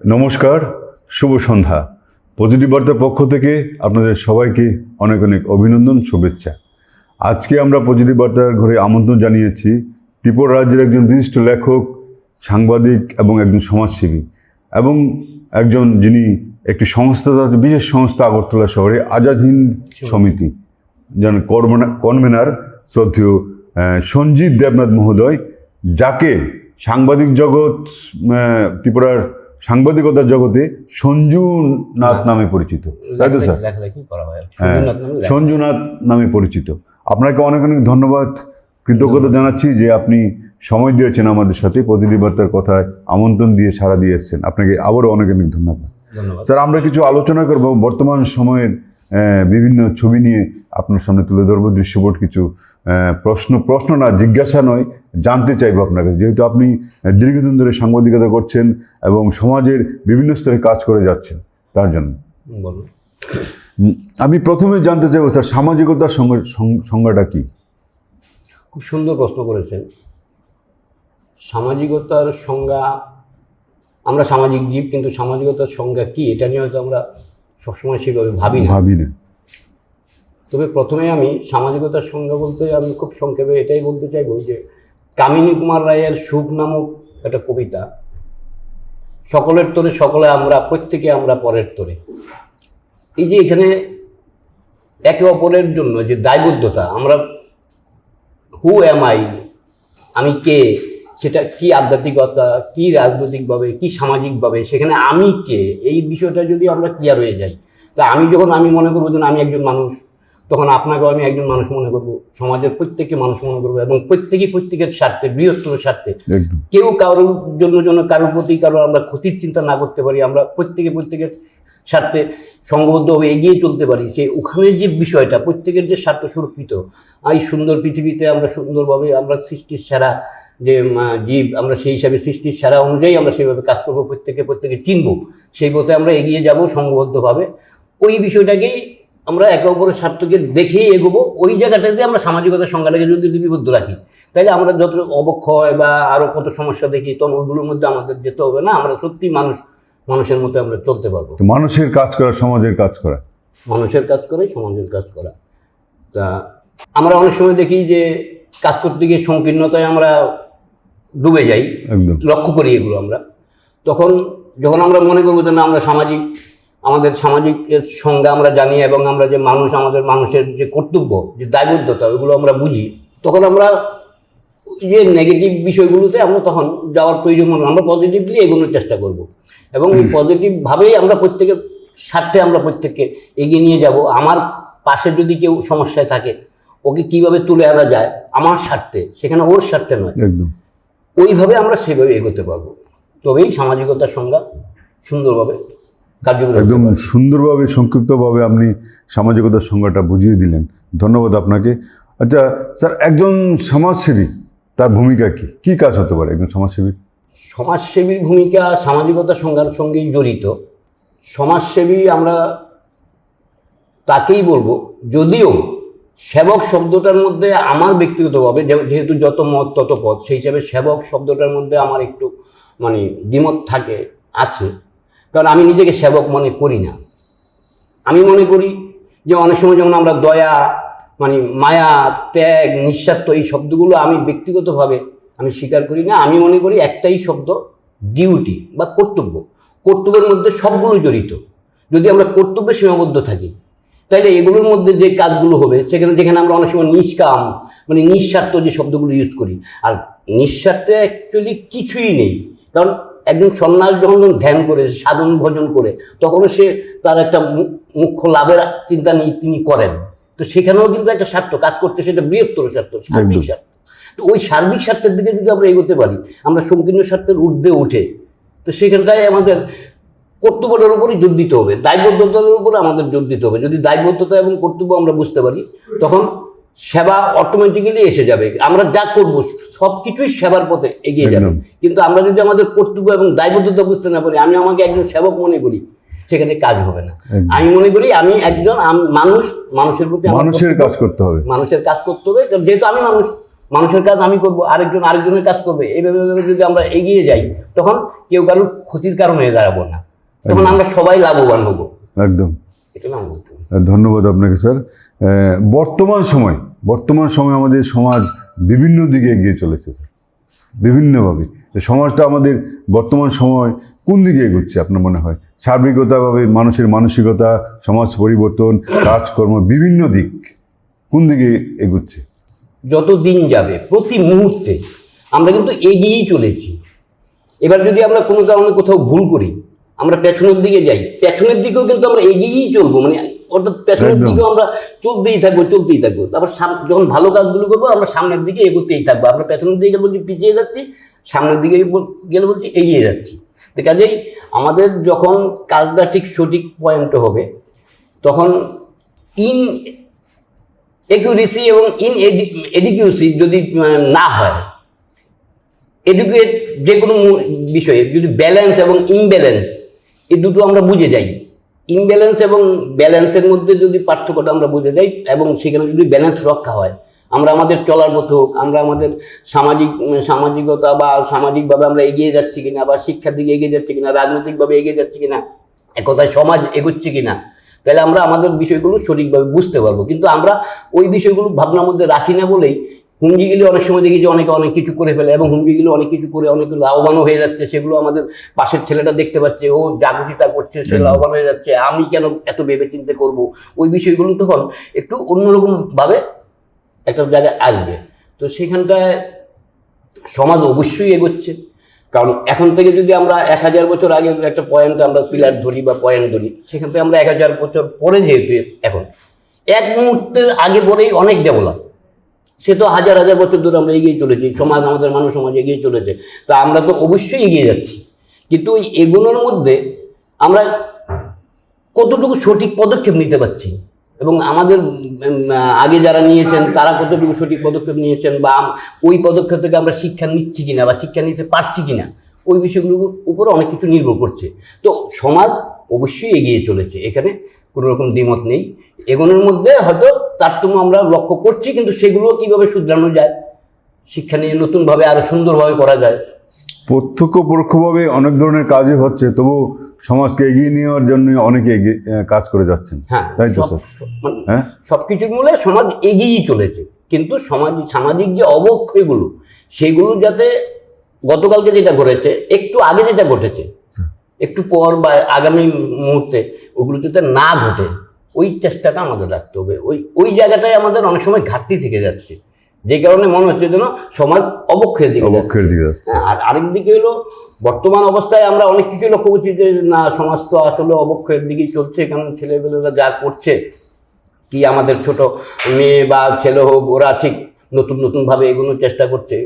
নমস্কার, শুভ সন্ধ্যা। পজিটিভ বার্তার পক্ষ থেকে আপনাদের সবাইকে অনেক অনেক অভিনন্দন, শুভেচ্ছা। আজকে আমরা পজিটিভ বার্তার ঘরে আমন্ত্রণ জানিয়েছি ত্রিপুরা রাজ্যের একজন বিশিষ্ট লেখক, সাংবাদিক এবং একজন সমাজসেবী এবং একজন যিনি একটি সংস্থা, বিশেষ সংস্থা আগরতলা শহরে আজাদ হিন্দ সমিতি কনভেনার শ্রদ্ধেয় সঞ্জিত দেবনাথ মহোদয়, যাকে সাংবাদিক জগৎ, ত্রিপুরার সাংবাদিকতার জগতে সঞ্জুনাথ নামে পরিচিত, তাই তো স্যার? সঞ্জুনাথ নামে পরিচিত। আপনাকে অনেক অনেক ধন্যবাদ, কৃতজ্ঞতা জানাচ্ছি যে আপনি সময় দিয়েছেন আমাদের সাথে পজিটিভ বার্তার কথায় আমন্ত্রণ দিয়ে সাড়া দিয়ে এসেছেন। আপনাকে আবারও অনেক অনেক ধন্যবাদ। স্যার, আমরা কিছু আলোচনা করব বর্তমান সময়ের বিভিন্ন ছবি নিয়ে আপনার সামনে তুলে ধরবো। দৃশ্যপট কিছু প্রশ্ন না, জিজ্ঞাসা নয়, জানতে চাইবো আপনার কাছে, যেহেতু আপনি দীর্ঘদিন ধরে সাংবাদিকতা করছেন এবং সমাজের বিভিন্ন স্তরে কাজ করে যাচ্ছেন, তার জন্য আমি প্রথমে জানতে চাইবো স্যার, সামাজিকতার সংজ্ঞাটা কি? খুব সুন্দর প্রশ্ন করেছেন। সামাজিকতার সংজ্ঞা, আমরা সামাজিক জীব, কিন্তু সামাজিকতার সংজ্ঞা কি এটা নিয়ে হয়তো আমরা সবসময় সেভাবে ভাবি না। তবে প্রথমে আমি সামাজিকতার সংজ্ঞা বলতে আমি খুব সংক্ষেপে এটাই বলতে চাইব যে কামিনী কুমার রায়ের সুখ নামক একটা কবিতা, সকলের তোরে সকলে আমরা, প্রত্যেকে আমরা পরের তোরে। এই যে এখানে একে অপরের জন্য যে দায়বদ্ধতা, আমরা হু এম আই, আমি কে, সেটা কি আধ্যাত্মিকতা, কি রাজনৈতিকভাবে, কি সামাজিকভাবে, সেখানে আমি কে, এই বিষয়টা যদি আমরা ক্লিয়ার হয়ে যাই, তা আমি যখন আমি মনে করবো যে আমি একজন মানুষ, তখন আপনাকেও আমি একজন মানুষ মনে করবো, সমাজের প্রত্যেককে মানুষ মনে করবো, এবং প্রত্যেকের স্বার্থে, বৃহত্তর স্বার্থে, কেউ কারোর জন্য কারোর প্রতি আমরা ক্ষতির চিন্তা না করতে পারি, আমরা প্রত্যেকের স্বার্থে সংঘবদ্ধভাবে এগিয়ে চলতে পারি, সেই ওখানে যে বিষয়টা, প্রত্যেকের যে স্বার্থ সুরক্ষিত, এই সুন্দর পৃথিবীতে আমরা সুন্দরভাবে, আমরা সৃষ্টির সেরা যে জীব, আমরা সেই হিসাবে সৃষ্টির সেরা অনুযায়ী আমরা সেইভাবে কাজ করবো, প্রত্যেকে চিনব, সেই পথে আমরা এগিয়ে যাব সংঘবদ্ধভাবে। ওই বিষয়টাকেই আমরা একে অপরের স্বার্থকে দেখেই এগোবো। ওই জায়গাটাতে আমরা সামাজিকতার সংজ্ঞাটাকে যদি লিপিবদ্ধ রাখি, তাহলে আমরা যত অবক্ষয় বা আরও কত সমস্যা দেখি, তখন ওইগুলোর মধ্যে আমাদের যেতে হবে না। আমরা সত্যি মানুষের মতো আমরা চলতে পারবো। মানুষের কাজ করা, সমাজের কাজ করা, মানুষের কাজ করে সমাজের কাজ করা। তা আমরা অনেক সময় দেখি যে কাজ করতে গিয়ে সংকীর্ণতায় আমরা ডুবে যাই, লক্ষ্য করি এগুলো আমরা। তখন যখন আমরা মনে করবো যে না, আমরা আমাদের সামাজিক সংজ্ঞা আমরা জানি, এবং আমরা যে মানুষের যে কর্তব্য, যে দায়বদ্ধতা, ওইগুলো আমরা বুঝি, তখন আমরা যে নেগেটিভ বিষয়গুলোতে আমরা তখন যাওয়ার প্রয়োজন মনে, আমরা পজিটিভলি এগোনোর চেষ্টা করব, এবং এই পজিটিভভাবেই আমরা প্রত্যেকের স্বার্থে আমরা প্রত্যেককে এগিয়ে নিয়ে যাব। আমার পাশে যদি কেউ সমস্যায় থাকে, ওকে কিভাবে তুলে আনা যায় আমার স্বার্থে, সেখানে ওর স্বার্থে নয়, ওইভাবে আমরা সেভাবে এগোতে পারবো। তবেই সামাজিকতার সংজ্ঞা সুন্দরভাবে একদম সুন্দরভাবে, সংক্ষিপ্তভাবে আপনি সামাজিকতার সংজ্ঞাটা বুঝিয়ে দিলেন। ধন্যবাদ আপনাকে। আচ্ছা স্যার, একজন সমাজসেবী, তার ভূমিকা কি কাজ হতে পারে একজন সমাজসেবীর ভূমিকা সামাজিকতার সংজ্ঞার সঙ্গেই জড়িত। সমাজসেবী আমরা তাকেই বলবো, যদিও সেবক শব্দটার মধ্যে আমার ব্যক্তিগতভাবে, যেহেতু যত মত তত পথ, সেই হিসাবে সেবক শব্দটার মধ্যে আমার একটু দ্বিমত আছে। কারণ আমি নিজেকে সেবক মনে করি না। আমি মনে করি যে অনেক সময় যেমন আমরা দয়া, মায়া, ত্যাগ, নিঃস্বার্থ, এই শব্দগুলো আমি ব্যক্তিগতভাবে আমি স্বীকার করি না। আমি মনে করি একটাই শব্দ, ডিউটি বা কর্তব্য। কর্তব্যের মধ্যে সবগুলো জড়িত। যদি আমরা কর্তব্যে সীমাবদ্ধ থাকি, তাইলে এগুলোর মধ্যে যে কাজগুলো হবে, যেখানে আমরা অনেক সময় নিষ্কাম, নিঃস্বার্থ যে শব্দগুলো ইউজ করি, আর নিঃস্বার্থে অ্যাকচুয়ালি কিছুই নেই। কারণ একজন সন্ন্যাস যখন ধ্যান করে, সাধন ভজন করে, তখনও সে তার একটা মুখ্য লাভের চিন্তা নিয়ে তিনি করেন। তো সেখানেও কিন্তু একটা স্বার্থ কাজ করতে, সেটা বৃহত্তর স্বার্থ, সার্বিক স্বার্থ। তো ওই সার্বিক স্বার্থের দিকে যদি আমরা এগোতে পারি, আমরা সংকীর্ণ স্বার্থের ঊর্ধ্বে উঠে, তো সেখানটায় আমাদের কর্তব্যটার উপরই জোর দিতে হবে, দায়বদ্ধতার উপরে আমাদের জোর দিতে হবে। যদি দায়বদ্ধতা এবং কর্তব্য আমরা বুঝতে পারি, তখন সেবা অটোমেটিক্যালি এসে যাবে। আমরা যা করব সব কিছুই সেবার পথে এগিয়ে যাবে। কিন্তু আমরা যদি আমাদের কর্তব্য এবং দায়বদ্ধতা বুঝতে না পারি, আমি আমাকে একজন সেবক মনে করি, সেখানে কাজ হবে না। আমি মনে করি আমি একজন মানুষের প্রতি মানুষের কাজ করতে হবে, যেহেতু আমি মানুষ, মানুষের কাজ আমি করব, আরেকজনের কাজ করবে, এইভাবে যদি আমরা এগিয়ে যাই তখন কেউ কারোর ক্ষতির কারণ হয়ে দাঁড়াবো না, তখন আমরা সবাই লাভবান হবো। একদম, এটা না বলতে হবে। ধন্যবাদ আপনাকে স্যার। বর্তমান সময় আমাদের সমাজ বিভিন্ন দিকে এগিয়ে চলেছে স্যার, বিভিন্নভাবে। এই সমাজটা আমাদের বর্তমান সময় কোন দিকে এগোচ্ছে আপনার মনে হয়? সার্বিকতাভাবে মানুষের মানসিকতা, সমাজ পরিবর্তন, কাজকর্ম, বিভিন্ন দিক কোন দিকে এগোচ্ছে? যত দিন যাবে প্রতি মুহূর্তে আমরা কিন্তু এগিয়েই চলেছি। এবার যদি আমরা কোনো কারণে কোথাও ভুল করি, আমরা পেছনের দিকে যাই, পেছনের দিকেও কিন্তু আমরা এগিয়েই চলবো, মানে অর্থাৎ পেছনের দিকেও আমরা চলতেই থাকবো। তারপর যখন ভালো কাজগুলো করবো আমরা সামনের দিকে এগোতেই থাকবো। আমরা পেছনের দিকে বলছি পিছিয়ে যাচ্ছি, সামনের দিকে গেলে বলছি এগিয়ে যাচ্ছি। তো কাজেই আমাদের যখন কাজটা ঠিক সঠিক পয়েন্টে হবে, তখন ইন একুরেসি এবং ইন এডিকুয়েসি যদি না হয়, এডুকেট যে কোনো বিষয়ে যদি ব্যালেন্স এবং ইমব্যালেন্স এই দুটো আমরা বুঝে যাই, ইমব্যালেন্স এবং ব্যালেন্সের মধ্যে যদি পার্থক্যটা আমরা বুঝে যাই এবং সেখানে যদি ব্যালেন্স রক্ষা হয়, আমরা আমাদের চলার পথ হোক, আমরা আমাদের সামাজিকতা বা সামাজিকভাবে আমরা এগিয়ে যাচ্ছি কিনা, বা শিক্ষার দিকে এগিয়ে যাচ্ছি কিনা, রাজনৈতিকভাবে এগিয়ে যাচ্ছি কিনা, একথায় সমাজ এগোচ্ছে কিনা, তাহলে আমরা আমাদের বিষয়গুলো সঠিকভাবে বুঝতে পারবো। কিন্তু আমরা ওই বিষয়গুলো ভাবনার মধ্যে রাখি না বলেই হুমকি গেলে অনেক সময় দেখি যে অনেকে অনেক কিছু করে ফেলে, এবং হুমকি গেলে অনেক কিছু করে অনেক লাভবানও হয়ে যাচ্ছে। সেগুলো আমাদের পাশের ছেলেটা দেখতে পাচ্ছে, ও জাগতিতা করছে, সে লাভবান হয়ে যাচ্ছে, আমি কেন এত ভেবে চিন্তে করবো? ওই বিষয়গুলো তখন একটু অন্যরকমভাবে একটা জায়গায় আসবে। তো সেখানটায় সমাজ অবশ্যই এগোচ্ছে। কারণ এখন থেকে যদি আমরা 1000 বছর আগে একটা পয়েন্ট আমরা পিলার ধরি বা পয়েন্ট ধরি, সেখান থেকে আমরা 1000 বছর পরে যেহেতু এখন এক মুহূর্তের আগে পরেই অনেক ডেভেলপ, সে তো হাজার হাজার বছর ধরে আমরা এগিয়ে চলেছি, সমাজ আমাদের মানব সমাজ এগিয়ে চলেছে, তা আমরা তো অবশ্যই এগিয়ে যাচ্ছি। কিন্তু ওই এগোনোর মধ্যে আমরা কতটুকু সঠিক পদক্ষেপ নিতে পারছি, এবং আমাদের আগে যারা নিয়েছেন তারা কতটুকু সঠিক পদক্ষেপ নিয়েছেন, বা ওই পদক্ষেপ থেকে আমরা শিক্ষা নিচ্ছি কিনা বা শিক্ষা নিতে পারছি কিনা, ওই বিষয়গুলোর উপরে অনেক কিছু নির্ভর করছে। তো সমাজ অবশ্যই এগিয়ে চলেছে, এখানে কোনো রকম দ্বিমত নেই। এগোনোর মধ্যে হয়তো তারতম্য আমরা লক্ষ্য করছি, কিন্তু সেগুলো কীভাবে শুধরানো যায়, শিক্ষা নিয়ে নতুনভাবে আরও সুন্দরভাবে করা যায়। প্রত্যক্ষ পরোক্ষভাবে অনেক ধরনের কাজই হচ্ছে, তবু সমাজকে এগিয়ে নেওয়ার জন্য অনেকে এগিয়ে কাজ করে যাচ্ছেন। হ্যাঁ, তাই তো স্যার? হ্যাঁ, সব কিছুর মূলে সমাজ এগিয়েই চলেছে, কিন্তু সামাজিক যে অবক্ষয়গুলো, সেগুলো যাতে গতকালকে যেটা ঘটেছে, একটু আগে যেটা ঘটেছে, একটু পর বা আগামী মুহূর্তে ওগুলো যাতে না ঘটে, ওই চেষ্টাটা আমাদের রাখতে হবে। ওই জায়গাটায় আমাদের অনেক সময় ঘাটতি থেকে যাচ্ছে, যে কারণে মনে হচ্ছে যেন সমাজ অবক্ষয়ের দিকে যাচ্ছে। আর আরেক দিকে হলো বর্তমান অবস্থায় আমরা অনেক কিছু লক্ষ্য করছি যে না, সমাজ তো আসলে অবক্ষয়ের দিকেই চলছে, কারণ ছেলেপেলেরা যা করছে, কি আমাদের ছোট মেয়ে বা ছেলে হোক, ওরা ঠিক নতুনভাবে এগুলোর চেষ্টা করছে।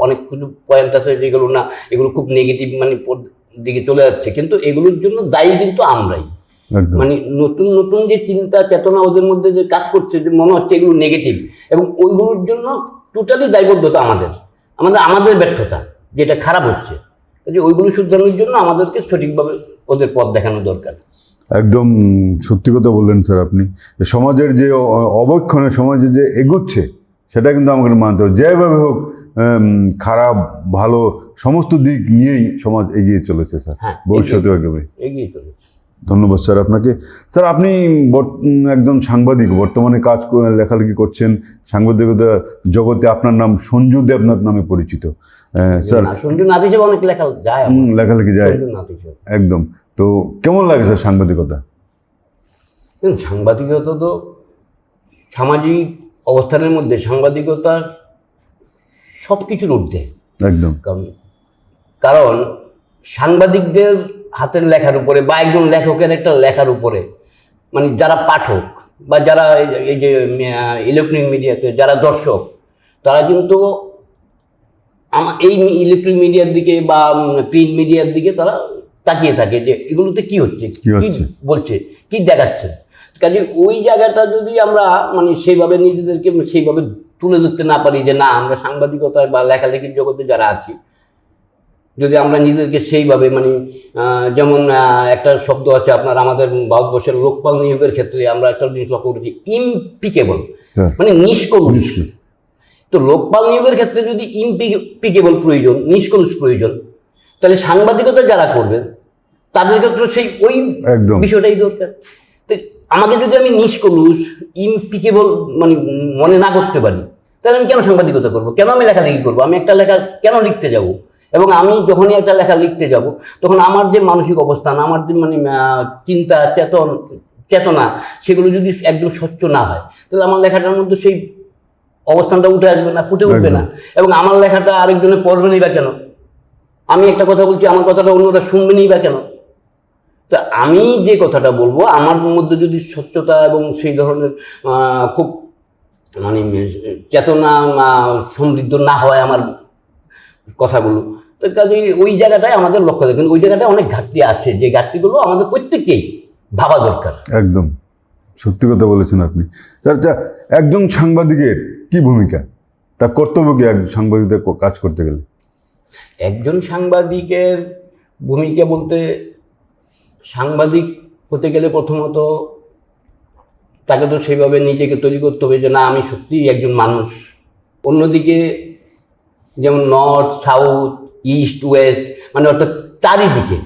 অনেক কিছু পয়েন্ট আছে যেগুলো না, এগুলো খুব নেগেটিভ মানে দিকে চলে যাচ্ছে, কিন্তু এগুলোর জন্য দায়ী কিন্তু আমরাই। মানে নতুন যে চিন্তা চেতনা ওদের মধ্যে যে কাজ করছে, যে মনে হচ্ছে এগুলো নেগেটিভ, এবং ওইগুলোর জন্য টোটালি দায়বদ্ধতা আমাদের ব্যর্থতা, যেটা খারাপ হচ্ছে, যে ওইগুলো শুধরানোর জন্য আমাদেরকে সঠিকভাবে ওদের পথ দেখানো দরকার। একদম সত্যি কথা বললেন স্যার আপনি। সমাজের যে অবক্ষণে সমাজে যে এগোচ্ছে, সেটা কিন্তু আমাকে মানতে হবে। যেভাবে হোক, খারাপ ভালো সমস্ত দিক নিয়েই সমাজ এগিয়ে চলেছে স্যার, ভবিষ্যতে এগিয়ে চলেছে। ধন্যবাদ স্যার আপনাকে। স্যার, আপনি একজন সাংবাদিক, বর্তমানে লেখালেখি করছেন, সাংবাদিকতা জগতে আপনার নাম সঞ্জু দেবনাথ নামে পরিচিত। স্যার, সঞ্জু নাথ হিসেবে অনেক লেখালেখি যায় একদম। তো কেমন লাগে স্যার সাংবাদিকতা? সাংবাদিকতা তো সামাজিক অবস্থানের মধ্যে সাংবাদিকতা সব কিছুর ঊর্ধ্বে একদম। কারণ সাংবাদিকদের হাতের লেখার উপরে বা একজন লেখকের একটা লেখার উপরে, মানে যারা পাঠক বা যারা এই যে ইলেকট্রনিক মিডিয়াতে যারা দর্শক, তারা কিন্তু এই ইলেকট্রনিক মিডিয়ার দিকে বা প্রিন্ট মিডিয়ার দিকে তারা তাকিয়ে থাকে যে এগুলোতে কি হচ্ছে, কি বলছে, কি দেখাচ্ছে। কাজে ওই জায়গাটা যদি আমরা মানে সেইভাবে নিজেদেরকে সেইভাবে তুলে ধরতে না পারি, যে না, আমরা সাংবাদিকতায় বা লেখালেখির জগতে যারা আছি, যদি আমরা নিজেদেরকে সেইভাবে মানে যেমন একটা শব্দ আছে আপনার, আমাদের ভারতবর্ষের লোকপাল নিয়োগের ক্ষেত্রে আমরা একটা জিনিস লক্ষ্য করেছি, ইমপিকেবল, মানে নিষ্কলুষ। তো লোকপাল নিয়োগের ক্ষেত্রে যদি ইমপিকেবল প্রয়োজন, নিষ্কলুষ প্রয়োজন, তাহলে সাংবাদিকতা যারা করবেন তাদের ক্ষেত্রে সেই ওই একদম বিষয়টাই দরকার। তো আমাকে যদি আমি নিষ্কলুষ, ইমপিকেবল মানে মনে না করতে পারি, তাহলে আমি কেন সাংবাদিকতা করবো, কেন আমি লেখালেখি করবো, আমি একটা লেখা কেন লিখতে যাব? এবং আমি যখনই একটা লেখা লিখতে যাব তখন আমার যে মানসিক অবস্থান, আমার যে মানে চিন্তা চেতনা, সেগুলো যদি একদম স্বচ্ছ না হয়, তাহলে আমার লেখাটার মধ্যে সেই অবস্থানটা উঠে আসবে না, ফুটে উঠবে না। এবং আমার লেখাটা আরেকজনে পড়বেনই বা কেন? আমি একটা কথা বলছি, আমার কথাটা অন্যরা শুনবেনই বা কেন? তা আমি যে কথাটা বলবো, আমার মধ্যে যদি স্বচ্ছতা এবং সেই ধরনের খুব মানে চেতনা সমৃদ্ধ না হয় আমার কথাগুলো, তো কাজে ওই জায়গাটায় আমাদের লক্ষ্য থাকে। কিন্তু ওই জায়গাটায় অনেক ঘাটতি আছে, যে ঘাটতিগুলো আমাদের প্রত্যেককেই ভাবা দরকার। একদম সত্যি কথা বলেছেন আপনি। আচ্ছা, একজন সাংবাদিকের কি ভূমিকা, তার কর্তব্য কি এক সাংবাদিকদের কাজ করতে গেলে? একজন সাংবাদিকের ভূমিকা বলতে, সাংবাদিক হতে গেলে প্রথমত তাকে তো সেইভাবে নিজেকে তৈরি করতে হবে যে না, আমি সত্যিই একজন মানুষ। অন্যদিকে যেমন নর্থ, সাউথ, ইস্ট, ওয়েস্ট, মানে অর্থাৎ চারিদিকে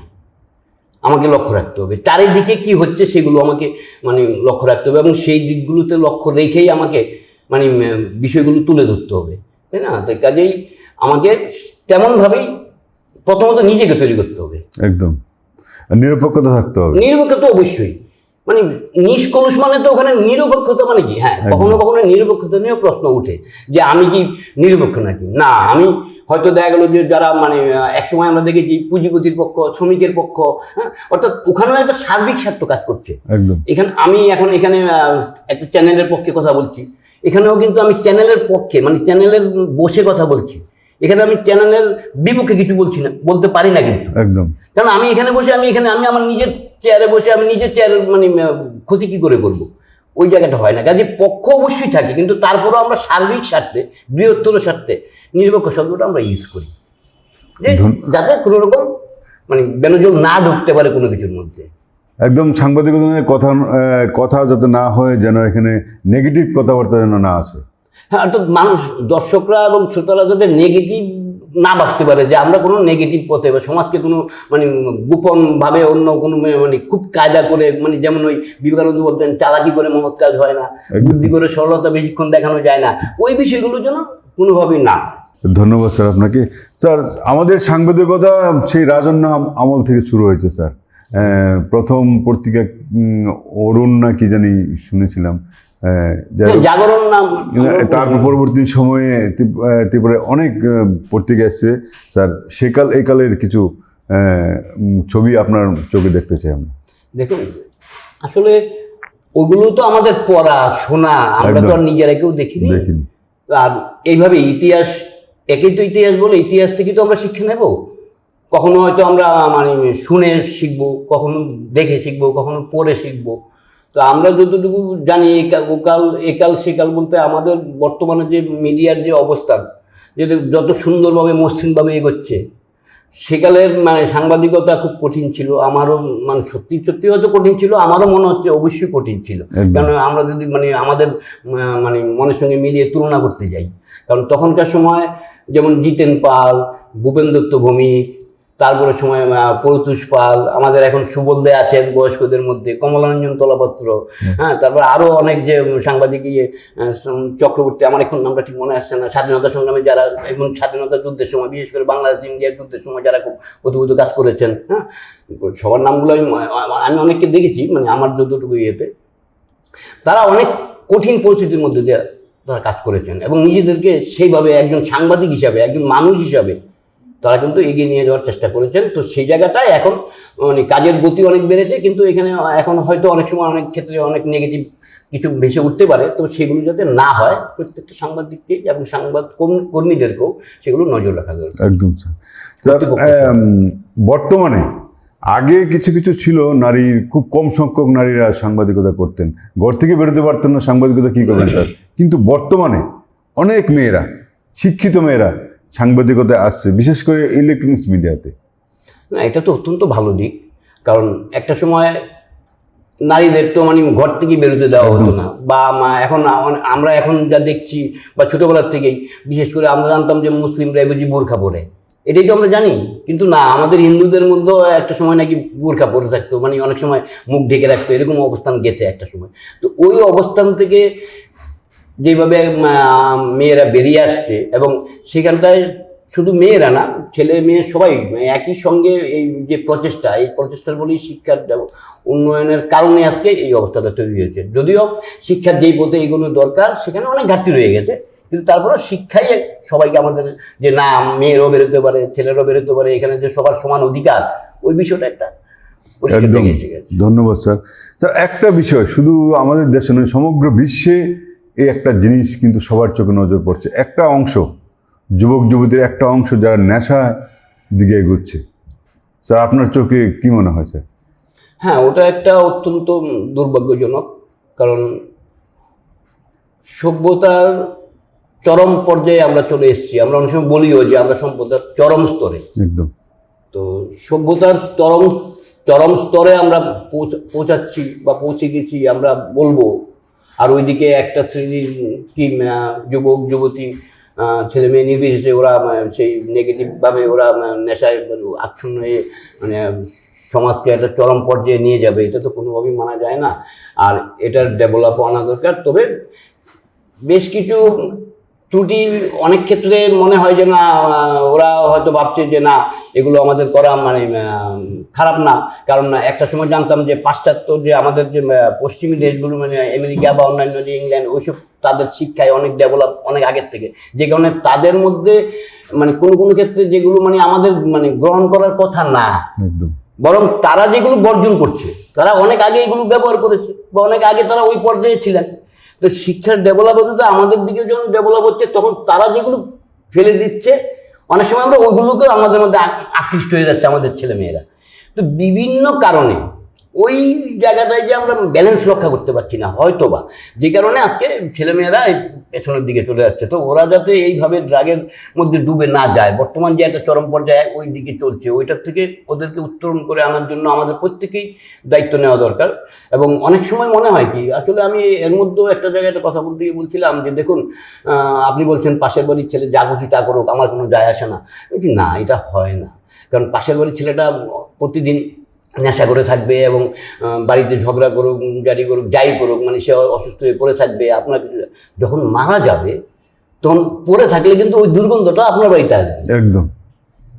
আমাকে লক্ষ্য রাখতে হবে। চারিদিকে কি হচ্ছে সেগুলো আমাকে মানে লক্ষ্য রাখতে হবে, এবং সেই দিকগুলোতে লক্ষ্য রেখেই আমাকে মানে বিষয়গুলো তুলে ধরতে হবে, তাই না? তো কাজেই আমাকে তেমনভাবেই প্রথমত নিজেকে তৈরি করতে হবে। একদম নিরপেক্ষতা থাকতে হবে। নিরপেক্ষতা অবশ্যই, মানে নিষ্কলুষ মানে তো ওখানে নিরপেক্ষতা মানে কি, হ্যাঁ কখনো কখনো নিরপেক্ষতা নিয়েও প্রশ্ন উঠে যে আমি কি নিরপেক্ষ নাকি। না, আমি হয়তো দেখা গেল যে যারা মানে একসময় আমরা দেখেছি পুঁজিপতির পক্ষ, শ্রমিকের পক্ষ, হ্যাঁ, অর্থাৎ ওখানেও একটা সার্বিক স্বার্থ কাজ করছে। একদম এখানে আমি এখন এখানে একটা চ্যানেলের পক্ষে কথা বলছি, এখানেও কিন্তু আমি চ্যানেলের পক্ষে মানে চ্যানেলের বসে কথা বলছি, এখানে আমি চ্যানেলের বিপক্ষে কিছু বলছি না, বলতে পারি না কিন্তু। একদম কারণ আমি এখানে বসে আমি আমার নিজের চেয়ারে বসে আমি নিজের চেয়ারের মানে ক্ষতি কি করে করবো, ওই জায়গাটা হয় না। কাজে পক্ষ অবশ্যই থাকে, কিন্তু তারপরেও আমরা সার্বিক স্বার্থে, বৃহত্তর স্বার্থে নিরপেক্ষ শব্দটা আমরা ইউজ করি, যে যাতে কোনো রকম মানে বেনজল না ঢুকতে পারে কোনো কিছুর মধ্যে। একদম সাংবাদিকতা নিয়ে কথা যাতে না হয়, যেন এখানে নেগেটিভ কথাবার্তা যেন না আসে। হ্যাঁ, অর্থাৎ মানুষ, দর্শকরা এবং শ্রোতারা যাতে নেগেটিভ না ভাবতে পারে যে আমরা কোনো নেগেটিভ পথে বা সমাজকে কোনো মানে গোপনভাবে অন্য কোনো মানে খুব কায়দা করে, মানে যেমন ওই বিবেকানন্দ বলতেন চালাকি করে মহৎ কাজ হয় না, বুদ্ধি করে সরলতা বেশিক্ষণ দেখানো যায় না, ওই বিষয়গুলো যেন কোনোভাবেই না। ধন্যবাদ স্যার আপনাকে। স্যার, আমাদের সাংবাদিকতা সেই রাজন্য আমল থেকে শুরু হয়েছে স্যার। প্রথম পত্রিকা অরুণ না কি জানি শুনেছিলাম, জাগরণ নাম। তারপর পরবর্তী সময়ে ত্রিপুরায় অনেক পত্রিকা এসছে স্যার। সেকাল এই কালের কিছু ছবি আপনার চোখে দেখতে চাই আমরা। দেখুন, আসলে ওগুলো তো আমাদের পড়া শোনা, আমরা তো আর নিজেরা কেউ দেখিনি। আর এইভাবে ইতিহাস, একই তো ইতিহাস বলে, ইতিহাস থেকে তো আমরা শিক্ষা নেব। কখনো হয়তো আমরা মানে শুনে শিখবো, কখনো দেখে শিখবো, কখনো পড়ে শিখবো। তো আমরা যতটুকু জানি একাল সেকাল বলতে আমাদের বর্তমানে যে মিডিয়ার যে অবস্থান, যেটা যত সুন্দরভাবে মসৃণভাবে এগোচ্ছে, সেকালের মানে সাংবাদিকতা খুব কঠিন ছিল। আমারও মানে সত্যি সত্যি হয়তো কঠিন ছিল, আমারও মনে হচ্ছে অবশ্যই কঠিন ছিল। কারণ আমরা যদি মানে আমাদের মানে মনের সঙ্গে মিলিয়ে তুলনা করতে যাই, কারণ তখনকার সময় যেমন জিতেন পাল, ভূপেন দত্ত ভৌমিক, তারপরে সময় পরতুষ পাল, আমাদের এখন সুবল দে আছেন বয়স্কদের মধ্যে, কমলারঞ্জন তলাপত্র, হ্যাঁ, তারপর আরও অনেক যে সাংবাদিক চক্রবর্তী, আমার এখন নামটা ঠিক মনে আসছে না, স্বাধীনতা সংগ্রামে যারা এবং স্বাধীনতা যুদ্ধের সময়, বিশেষ করে বাংলাদেশ ইন্ডিয়ার যুদ্ধের সময় যারা খুব অদ্ভুত কাজ করেছেন, হ্যাঁ, সবার নামগুলো আমি অনেককে দেখেছি, মানে আমার যতটুকু ইয়েতে তারা অনেক কঠিন পরিস্থিতির মধ্যে দিয়ে তারা কাজ করেছেন, এবং নিজেদেরকে সেইভাবে একজন সাংবাদিক হিসাবে, একজন মানুষ হিসাবে তারা কিন্তু এগিয়ে নিয়ে যাওয়ার চেষ্টা করেছেন। তো সেই জায়গাটায় এখন মানে কাজের গতি অনেক বেড়েছে, কিন্তু এখানে এখন হয়তো অনেক সময় অনেক ক্ষেত্রে অনেক নেগেটিভ কিছু ভেসে উঠতে পারে। তো সেগুলো যাতে না হয়, প্রত্যেকটা সাংবাদিককে এবং সংবাদ কর্মীদেরকেও সেগুলো নজর রাখা দরকার। একদম স্যার। বর্তমানে আগে কিছু কিছু ছিল, নারীর খুব কম সংখ্যক নারীরা সাংবাদিকতা করতেন, ঘর থেকে বেরোতে পারতেন না, সাংবাদিকতা কী করবেন স্যার। কিন্তু বর্তমানে অনেক মেয়েরা, শিক্ষিত মেয়েরা সাংবাদিকতায় আসছে, বিশেষ করে ইলেকট্রনিক্স মিডিয়াতে। না, এটা তো অত্যন্ত ভালো দিক, কারণ একটা সময় নারীদের তো মানে ঘর থেকে বেরোতে দেওয়া হতো না, বা এখন আমরা এখন যা দেখছি বা ছোটোবেলার থেকেই বিশেষ করে আমরা জানতাম যে মুসলিমরা বুঝি বোরখা পরে, এটাই তো আমরা জানি। কিন্তু না, আমাদের হিন্দুদের মধ্যেও একটা সময় নাকি বোরখা পরে থাকতো, মানে অনেক সময় মুখ ঢেকে রাখতো, এরকম অবস্থান গেছে একটা সময়। তো ওই অবস্থান থেকে যেভাবে মেয়েরা বেরিয়ে আসছে, এবং সেখানটায় শুধু মেয়েরা না, ছেলে মেয়ে সবাই একই সঙ্গে এই যে প্রচেষ্টা, এই প্রচেষ্টার বলেই শিক্ষার উন্নয়নের কারণে আজকে এই অবস্থাটা তৈরি হয়েছে। যদিও শিক্ষার যেই পথে এগুলো দরকার সেখানে অনেক ঘাটতি রয়ে গেছে, কিন্তু তারপরে শিক্ষাই সবাইকে আমাদের যে না, মেয়েরও বেরোতে পারে, ছেলেরও বেরোতে পারে, এখানে যে সবার সমান অধিকার, ওই বিষয়টা একটা একদম। ধন্যবাদ স্যার। স্যার, একটা বিষয় শুধু আমাদের দেশে নয়, সমগ্র বিশ্বে এই একটা জিনিস কিন্তু সবার চোখে নজর পড়ছে, একটা অংশ যুবক যুবতীর একটা অংশ যারা নেশা দিকে এগোচ্ছে। স্যার, আপনার চোখে কি মনে হয় স্যার? হ্যাঁ, ওটা একটা অত্যন্ত দুর্ভাগ্যজনক, কারণ সভ্যতার চরম পর্যায়ে আমরা চলে এসেছি। আমরা অনেক সময় বলিও যে আমরা সভ্যতার চরম স্তরে। একদম। তো সভ্যতার চরম স্তরে আমরা পৌঁছাচ্ছি বা পৌঁছে গেছি আমরা বলবো, আর ওইদিকে একটা শ্রেণীর কি যুবক যুবতী ছেলে মেয়ে নির্বিশেষে ওরা সেই নেগেটিভভাবে ওরা নেশায় আচ্ছন্ন হয়ে মানে সমাজকে একটা চরম পর্যায়ে নিয়ে যাবে, এটা তো কোনোভাবেই মানা যায় না। আর এটার ডেভেলপ আনা দরকার। তবে বেশ কিছু ত্রুটি অনেক ক্ষেত্রে মনে হয় যে না, ওরা হয়তো ভাবছে যে না, এগুলো আমাদের করা মানে খারাপ না। কারণ একটা সময় জানতাম যে পাশ্চাত্য যে আমাদের যে পশ্চিমী দেশগুলো, মানে আমেরিকা বা অন্যান্য যে ইংল্যান্ড, ওইসব তাদের শিক্ষায় অনেক ডেভেলপ অনেক আগের থেকে, যে কারণে তাদের মধ্যে মানে কোনো কোনো ক্ষেত্রে যেগুলো মানে আমাদের মানে গ্রহণ করার কথা না, বরং তারা যেগুলো বর্জন করছে, তারা অনেক আগে এগুলো ব্যবহার করেছে বা অনেক আগে তারা ওই পর্যায়ে ছিলেন। তো শিক্ষার ডেভেলপ হতে তো আমাদের দিকে যখন ডেভেলপ হচ্ছে, তখন তারা যেগুলো ফেলে দিচ্ছে, অনেক সময় আমরা ওইগুলোকে আমাদের মধ্যে আকৃষ্ট হয়ে যাচ্ছে আমাদের ছেলেমেয়েরা। তো বিভিন্ন কারণে ওই জায়গাটায় যে আমরা ব্যালেন্স রক্ষা করতে পারছি না হয়তো বা, যে কারণে আজকে ছেলেমেয়েরা এই পেছনের দিকে চলে যাচ্ছে। তো ওরা যাতে এইভাবে ড্রাগের মধ্যে ডুবে না যায়, বর্তমান যে একটা চরম পর্যায়ে ওই দিকে চলছে, ওইটার থেকে ওদেরকে উত্তরণ করে আনার জন্য আমাদের প্রত্যেকেই দায়িত্ব নেওয়া দরকার। এবং অনেক সময় মনে হয় কি, আসলে আমি এর মধ্যেও একটা জায়গায় একটা কথা বলতে গিয়ে বলছিলাম যে দেখুন, আপনি বলছেন পাশের বাড়ির ছেলে যা খুশি তা করুক, আমার কোনো যায় আসে না। বলছি না, এটা হয় না। কারণ পাশের বাড়ির ছেলেটা প্রতিদিন নেশা করে থাকবে এবং বাড়িতে ঝগড়া করুক, জারি করুক, যাই করুক, মানে সে অসুস্থ হয়ে পড়ে থাকবে। আপনার যখন মারা যাবে তখন পড়ে থাকলে কিন্তু ওই দুর্গন্ধটা আপনার বাড়িতে আসবে একদম।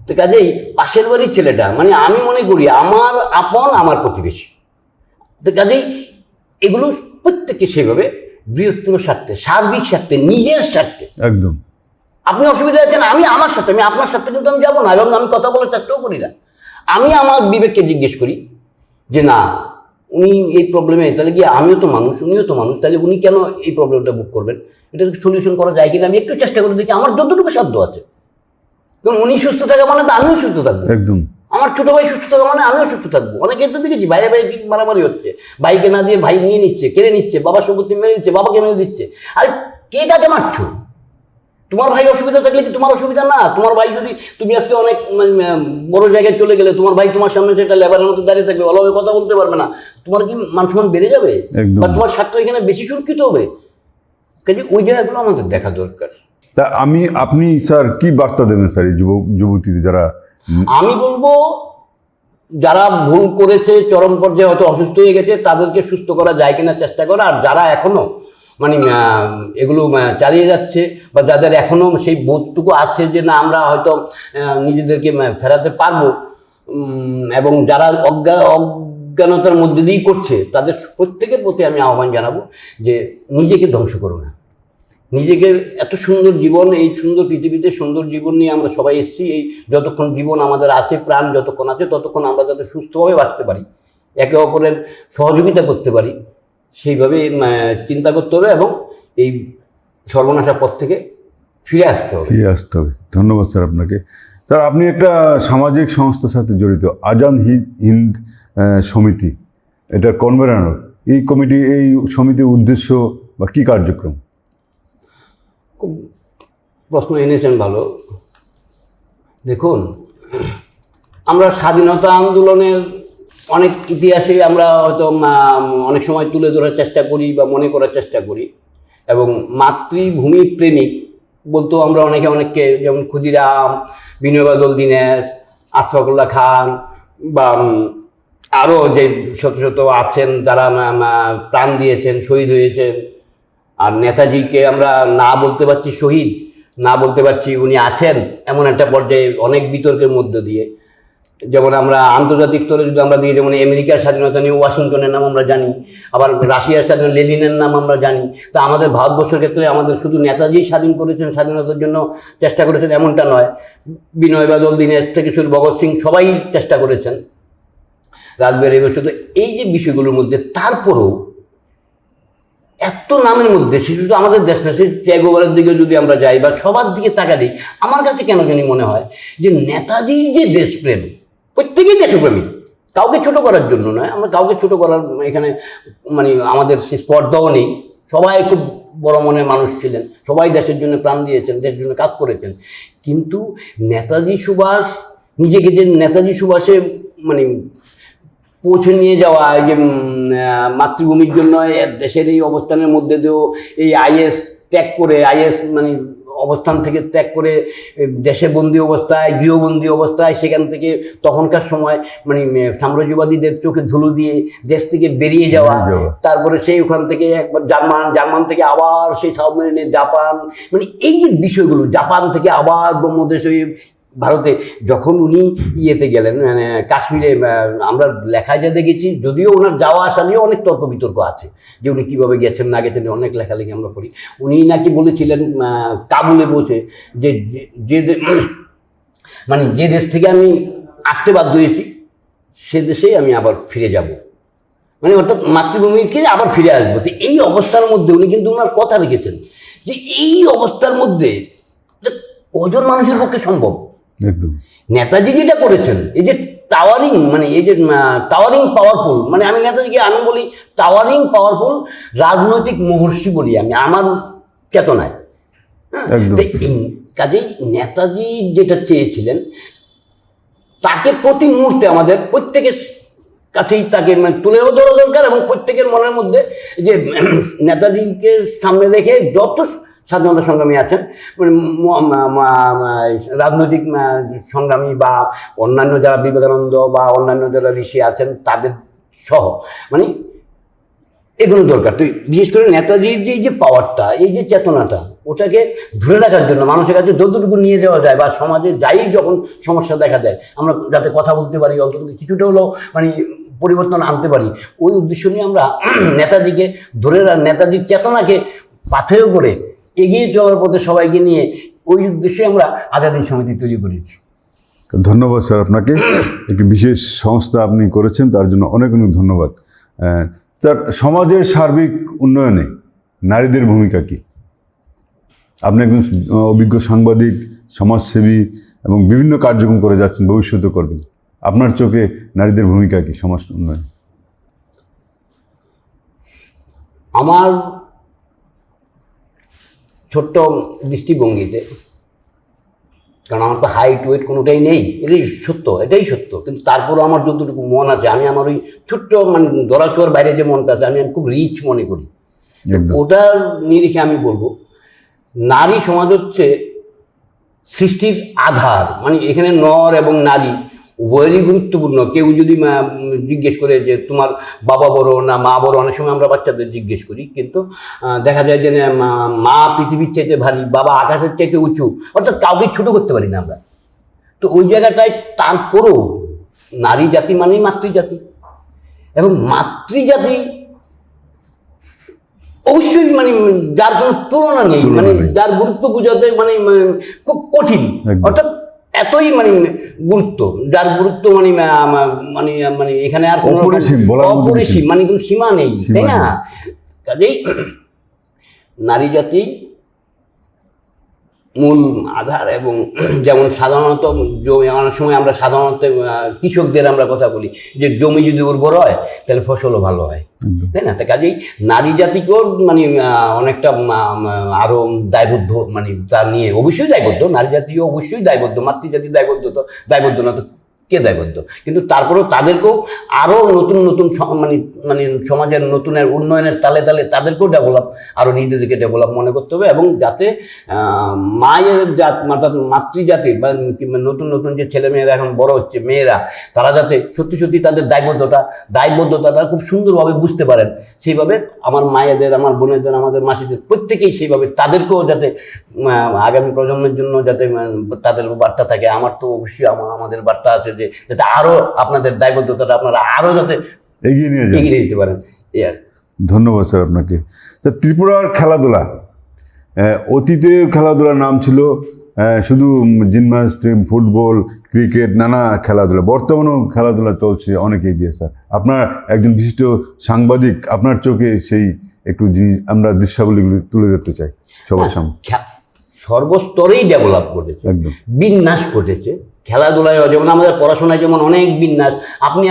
তো কাজেই পাশের বাড়ির ছেলেটা মানে আমি মনে করি আমার আপন, আমার প্রতিবেশী। তো কাজেই এগুলো প্রত্যেককে সেভাবে বৃহত্তর স্বার্থে, সার্বিক স্বার্থে, নিজের স্বার্থে। একদম। আপনি অসুবিধা আছেন, আমি আমার সাথে, আমি আপনার সাথে কিন্তু আমি যাবো না, এবং আমি কথা বলার চেষ্টাও করি না। আমি আমার বিবেককে জিজ্ঞেস করি যে না, উনি এই প্রবলেমে, তাহলে কি আমিও তো মানুষ, উনিও তো মানুষ, তাহলে উনি কেন এই প্রবলেমটা বুক করবেন? এটা সলিউশন করা যায় কিনা আমি একটু চেষ্টা করে দেখি, আমার যতটুকু সাধ্য আছে। কারণ উনি সুস্থ থাকা মানে তো আমিও সুস্থ থাকবো, একদম। আমার ছোট ভাই সুস্থ থাকা মানে আমিও সুস্থ থাকবো। অনেক ক্ষেত্রে দেখেছি ভাইয়ে ভাই মারামারি হচ্ছে, ভাইকে না দিয়ে ভাই নিয়ে নিচ্ছে, কেড়ে নিচ্ছে, বাবার সম্পত্তি মেরে দিচ্ছে, বাবাকে মেরে দিচ্ছে। আর কে কাকে মারছো? তোমার ভাই অসুবিধা থাকলে কি তোমার অসুবিধা না? তোমার ভাই যদি, তুমি আজকে অনেক বড় জায়গায় চলে গেলে, তোমার ভাই তোমার সামনে সেটা লেবারের মতো দাঁড়িয়ে থাকবে, ভালোভাবে কথা বলতে পারবে না, তোমার কি মান সম্মান বেড়ে যাবে? বা তোমার স্বার্থ এখানে বেশি সুরক্ষিত হবে? কাজে ওই জায়গাগুলো আমাদের দেখা দরকার। তা আপনি স্যার কি বার্তা দেবেন স্যার এই যুবতীর যারা? আমি বলবো, যারা ভুল করেছে, চরম পর্যায়ে হয়তো অসুস্থ হয়ে গেছে, তাদেরকে সুস্থ করা যায় কিনা চেষ্টা করা। আর যারা এখনো মানে এগুলো চালিয়ে যাচ্ছে, বা যাদের এখনো সেই বোধটুকু আছে যে না আমরা হয়তো নিজেদেরকে ফেরাতে পারবো, এবং যারা অজ্ঞানতার মধ্যে দিয়েই করছে, তাদের প্রত্যেকের প্রতি আমি আহ্বান জানাবো যে নিজেকে ধ্বংস করো না। নিজেকে, এত সুন্দর জীবন, এই সুন্দর পৃথিবীতে সুন্দর জীবন নিয়ে আমরা সবাই এসেছি। এই যতক্ষণ জীবন আমাদের আছে, প্রাণ যতক্ষণ আছে, ততক্ষণ আমরা যাতে সুস্থভাবে বাঁচতে পারি, একে অপরের সহযোগিতা করতে পারি, সেইভাবে চিন্তা করতে হবে এবং এই সর্বনাশা পথ থেকে ফিরে আসতে হবে। ধন্যবাদ স্যার আপনাকে। স্যার, আপনি একটা সামাজিক সংস্থার সাথে জড়িত, আজান হিন্দ সমিতি, এটা কনভেনর। এই কমিটি, এই সমিতির উদ্দেশ্য বা কী কার্যক্রম? খুব প্রশ্ন এনেছেন, ভালো। দেখুন, আমরা স্বাধীনতা আন্দোলনের অনেক ইতিহাসে আমরা হয়তো অনেক সময় তুলে ধরার চেষ্টা করি বা মনে করার চেষ্টা করি, এবং মাতৃভূমি প্রেমিক বলতেও আমরা অনেককে, যেমন ক্ষুদিরাম, বিনয় বাদল দীনেশ, আশফাকুল্লাহ খান বা আরও যে শত শত আছেন যারা প্রাণ দিয়েছেন, শহীদ হয়েছেন। আর নেতাজিকে আমরা না বলতে পারছি শহীদ, না বলতে পারছি উনি আছেন এমন একটা পর্যায়ে অনেক বিতর্কের মধ্য দিয়ে। যেমন আমরা আন্তর্জাতিক স্তরে যদি আমরা দিই, যেমন আমেরিকার স্বাধীনতা নিয়ে ওয়াশিংটনের নাম আমরা জানি, আবার রাশিয়ার স্বাধীনতা লেনিনের নাম আমরা জানি। তা আমাদের ভারতবর্ষের ক্ষেত্রে আমাদের শুধু নেতাজি স্বাধীন করেছেন, স্বাধীনতার জন্য চেষ্টা করেছেন এমনটা নয়। বিনয় বাদল দীনেশ থেকে শুরু বভগৎ সিং সবাই চেষ্টা করেছেন, রাসবিহারী বসু। তো এই যে বিষয়গুলোর মধ্যে তারপরেও এত নামের মধ্যে সে শুধু আমাদের দেশ না, সে চ্যাগোভারের দিকে যদি আমরা যাই বা সবার দিকে তাকালেই আমার কাছে কেন জানি মনে হয় যে নেতাজির যে দেশপ্রেম, প্রত্যেকেই দেশপ্রেমিক, কাউকে ছোট করার জন্য নয়, আমরা কাউকে ছোট করার এখানে মানে আমাদের সে স্পর্ধাও নেই। সবাই খুব বড় মনের মানুষ ছিলেন, সবাই দেশের জন্য প্রাণ দিয়েছেন, দেশের জন্য কাজ করেছেন। কিন্তু নেতাজি সুভাষ নিজেকে যে নেতাজি সুভাষে মানে পৌঁছে নিয়ে যাওয়া, এই যে মাতৃভূমির জন্য দেশের এই অবস্থানের মধ্যে দিয়েও এই আইএস ত্যাগ করে, আইএস মানে অবস্থান থেকে ত্যাগ করে দেশে বন্দি অবস্থায়, গৃহবন্দী অবস্থায়, সেখান থেকে তখনকার সময় মানে সাম্রাজ্যবাদীদের চোখে ধুলো দিয়ে দেশ থেকে বেরিয়ে যাওয়া, তারপরে সেই ওখান থেকে একবার জার্মান থেকে আবার সেই সাবমেরিনে জাপান, মানে এই যে বিষয়গুলো, জাপান থেকে আবার ব্রহ্মদেশ হয়ে ভারতে, যখন উনি ইয়েতে গেলেন মানে কাশ্মীরে, আমরা লেখায় যা দেখেছি, যদিও ওনার যাওয়া আসা নিয়ে অনেক তর্ক বিতর্ক আছে যে উনি কীভাবে গেছেন না গেছেন, অনেক লেখালেখি আমরা করি। উনি নাকি বলেছিলেন কাবুলে বসে যে মানে যে দেশ থেকে আমি আসতে বাধ্য হয়েছি সে দেশেই আমি আবার ফিরে যাব, মানে অর্থাৎ মাতৃভূমিকে আবার ফিরে আসবো। তো এই অবস্থার মধ্যে উনি কিন্তু ওনার কথা রেখেছেন যে এই অবস্থার মধ্যে কজন মানুষের পক্ষে সম্ভব। একদম নেতাজি যেটা করেছেন, এই যে টাওয়ারিং, মানে এই যে টাওয়ারিং পাওয়ারফুল, মানে আমি নেতাজিকে আমি বলি টাওয়ারিং পাওয়ারফুল রাজনৈতিক মহর্ষি বলি আমি আমার চেতনায়। এই কাজেই নেতাজি যেটা চেয়েছিলেন তাকে প্রতি মুহূর্তে আমাদের প্রত্যেকের কাছেই তাকে তুলেও ধরা দরকার, এবং প্রত্যেকের মনের মধ্যে যে নেতাজিকে সামনে রেখে যত স্বাধীনতা সংগ্রামী আছেন, রাজনৈতিক সংগ্রামী বা অন্যান্য যারা বিবেকানন্দ বা অন্যান্য যারা ঋষি আছেন তাদের সহ মানে এগুলো দরকার। তো বিশেষ করে নেতাজির যে এই যে পাওয়ারটা, এই যে চেতনাটা, ওটাকে ধরে রাখার জন্য মানুষের কাছে যতটুকু নিয়ে যাওয়া যায় বা সমাজে যাই যখন সমস্যা দেখা যায় আমরা যাতে কথা বলতে পারি, অন্তত কিছুটা হলেও মানে পরিবর্তন আনতে পারি, ওই উদ্দেশ্য নিয়ে আমরা নেতাজিকে ধরে নেতাজির চেতনাকে পাথেয় করে এগিয়ে চলার পথে সবাইকে নিয়ে ওই উদ্দেশ্যে আমরা আজাদী সমিতি তৈরি করেছি। ধন্যবাদ স্যার আপনাকে। একটি বিশেষ সংস্থা আপনি করেছেন, তার জন্য অনেক অনেক ধন্যবাদ। স্যার, সমাজের সার্বিক উন্নয়নে নারীদের ভূমিকা কী? আপনি একজন অভিজ্ঞ সাংবাদিক, সমাজসেবী এবং বিভিন্ন কার্যক্রম করে যাচ্ছেন, ভবিষ্যতে করবেন। আপনার চোখে নারীদের ভূমিকা কী সমাজ উন্নয়নে? আমার ছোট্ট দৃষ্টিভঙ্গিতে, কারণ আমার তো হাইট ওয়েট কোনোটাই নেই, এটাই সত্য, কিন্তু তারপরেও আমার যতটুকু মন আছে, আমি আমার ওই ছোট্ট মানে দরাচুয়ার বাইরে যে মনটা আছে আমি খুব রিচ মনে করি। ওটার নিরিখে আমি বলবো নারী সমাজ হচ্ছে সৃষ্টির আধার, মানে এখানে নর এবং নারী উভয়েরই গুরুত্বপূর্ণ। কেউ যদি জিজ্ঞেস করে যে তোমার বাবা বড় না মা বড়, অনেক সময় আমরা বাচ্চাদের জিজ্ঞেস করি, কিন্তু দেখা যায় যে মা পৃথিবীর চাইতে ভারী, বাবা আকাশের চাইতে উঁচু, অর্থাৎ কাউকে ছোটো করতে পারি না আমরা। তো ওই জায়গাটায় তারপরেও নারী জাতি মানেই মাতৃজাতি, এবং মাতৃজাতি অবশ্যই মানে যার কোনো তুলনা নেই, মানে যার গুরুত্ব বোঝাতে মানে খুব কঠিন, অর্থাৎ এতই মানে গুরুত্ব, যার গুরুত্ব মানে মানে মানে এখানে আর কোনো অপরিসীম, মানে কোনো সীমা নেই, তাই না? কাজেই নারী জাতি মূল আধার। এবং যেমন সাধারণত অনেক সময় আমরা সাধারণত কৃষকদের আমরা কথা বলি যে জমি যদি উর্বর হয় তাহলে ফসলও ভালো হয়, তাই না? তা কাজেই নারী জাতিকেও মানে অনেকটা আরও দায়বদ্ধ, মানে তা নিয়ে অবশ্যই দায়বদ্ধ, নারী জাতিও অবশ্যই দায়বদ্ধ, মাতৃজাতি দায়বদ্ধ, তো দায়বদ্ধ না তো কে দায়বদ্ধ? কিন্তু তারপরেও তাদেরকেও আরও নতুন নতুন মানে মানে সমাজের নতুনের উন্নয়নের তালে তালে তাদেরকেও আরও নিজেদেরকে ডেভেলপ মনে করতে হবে, এবং যাতে মায়ের জাত অর্থাৎ মাতৃজাতির বা নতুন নতুন যে ছেলেমেয়েরা এখন বড় হচ্ছে মেয়েরা, তারা যাতে সত্যি সত্যি তাদের দায়বদ্ধতাটা খুব সুন্দরভাবে বুঝতে পারেন। সেইভাবে আমার মায়েদের, আমার বোনেদের, আমাদের মাসিদের প্রত্যেকেই সেইভাবে তাদেরকেও যাতে আগামী প্রজন্মের জন্য যাতে তাদের বার্তা থাকে। আমার তো অবশ্যই আমাদের বার্তা আছে যে যাতে আরও আপনাদের দায়বদ্ধতাটা আপনারা আরও যাতে এগিয়ে যেতে পারেন। ধন্যবাদ স্যার আপনাকে। ত্রিপুরার খেলাধুলা, অতীতে খেলাধুলার নাম ছিল শুধু জিমন্যাস্টিক, ফুটবল, ক্রিকেট, নানা খেলাধুলা। বর্তমানেও খেলাধুলা চলছে, অনেক এগিয়ে স্যার। আপনার একজন বিশিষ্ট সাংবাদিক, আপনার চোখে সেই একটু জিনিস আমরা দৃশ্যাবলীগুলি তুলে ধরতে চাই সবার সামনে। সর্বস্তরেই ডেভেলপ ঘটেছে, একদম বিন্যাস ঘটেছে খেলাধুলায়। যেমন আমাদের পড়াশোনায় যেমন অনেক বিন্যাস,